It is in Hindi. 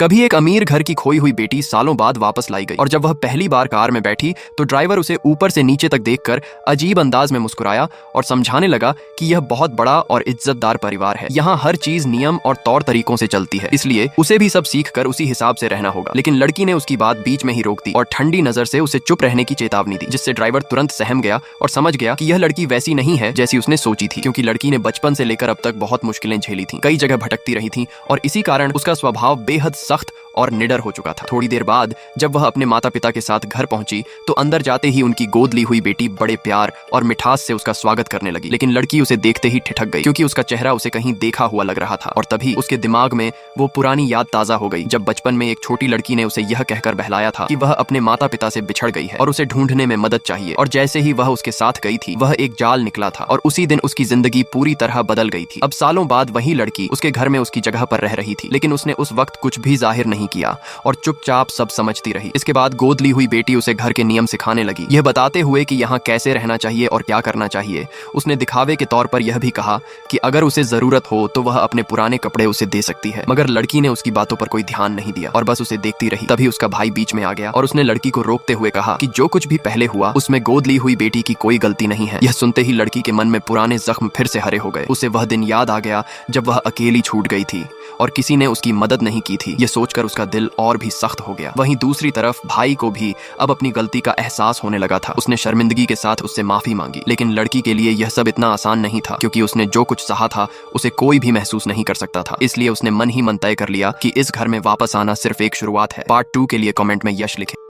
कभी एक अमीर घर की खोई हुई बेटी सालों बाद वापस लाई गई और जब वह पहली बार कार में बैठी तो ड्राइवर उसे ऊपर से नीचे तक देखकर अजीब अंदाज में मुस्कुराया और समझाने लगा कि यह बहुत बड़ा और इज्जतदार परिवार है। यहाँ हर चीज नियम और तौर तरीकों से चलती है, इसलिए उसे भी सब सीख कर उसी हिसाब से रहना होगा। लेकिन लड़की ने उसकी बात बीच में ही रोक दी और ठंडी नजर से उसे चुप रहने की चेतावनी दी, जिससे ड्राइवर तुरंत सहम गया और समझ गया कि यह लड़की वैसी नहीं है जैसी उसने सोची थी, क्योंकि लड़की ने बचपन से लेकर अब तक बहुत मुश्किलें झेली थी, कई जगह भटकती रही थी और इसी कारण उसका स्वभाव बेहद सख्त और निडर हो चुका था। थोड़ी देर बाद जब वह अपने माता पिता के साथ घर पहुंची तो अंदर जाते ही उनकी गोद ली हुई बेटी बड़े प्यार और मिठास से उसका स्वागत करने लगी। लेकिन लड़की उसे देखते ही ठिठक गई, क्योंकि उसका चेहरा उसे कहीं देखा हुआ लग रहा था। और तभी उसके दिमाग में वो पुरानी याद ताजा हो गई, जब बचपन में एक छोटी लड़की ने उसे यह कहकर बहलाया था कि वह अपने माता पिता से बिछड़ गई है और उसे ढूंढने में मदद चाहिए। और जैसे ही वह उसके साथ गई थी, वह एक जाल निकला था और उसी दिन उसकी जिंदगी पूरी तरह बदल गई थी। अब सालों बाद वही लड़की उसके घर में उसकी जगह पर रह रही थी, लेकिन उसने उस वक्त कुछ भी जाहिर नहीं किया और चुपचाप सब समझती रही। इसके बाद गोद ली हुई बेटी उसे घर के नियम सिखाने लगी, यह बताते हुए कि यहाँ कैसे रहना चाहिए और क्या करना चाहिए। उसने दिखावे के तौर पर यह भी कहा कि अगर उसे जरूरत हो तो वह अपने पुराने कपड़े उसे दे सकती है। मगर लड़की ने उसकी बातों पर कोई ध्यान नहीं दिया और बस उसे देखती रही। तभी उसका भाई बीच में आ गया और उसने लड़की को रोकते हुए कहा कि जो कुछ भी पहले हुआ उसमें गोद ली हुई बेटी की कोई गलती नहीं है। यह सुनते ही लड़की के मन में पुराने जख्म फिर से हरे हो गए। उसे वह दिन याद आ गया जब वह अकेली छूट गई थी और किसी ने उसकी मदद नहीं की थी। यह सोचकर उसका दिल और भी सख्त हो गया। वहीं दूसरी तरफ भाई को भी अब अपनी गलती का एहसास होने लगा था। उसने शर्मिंदगी के साथ उससे माफी मांगी, लेकिन लड़की के लिए यह सब इतना आसान नहीं था, क्योंकि उसने जो कुछ सहा था उसे कोई भी महसूस नहीं कर सकता था। इसलिए उसने मन ही मन तय कर लिया कि इस घर में वापस आना सिर्फ एक शुरुआत है। पार्ट 2 के लिए कमेंट में यश लिखें।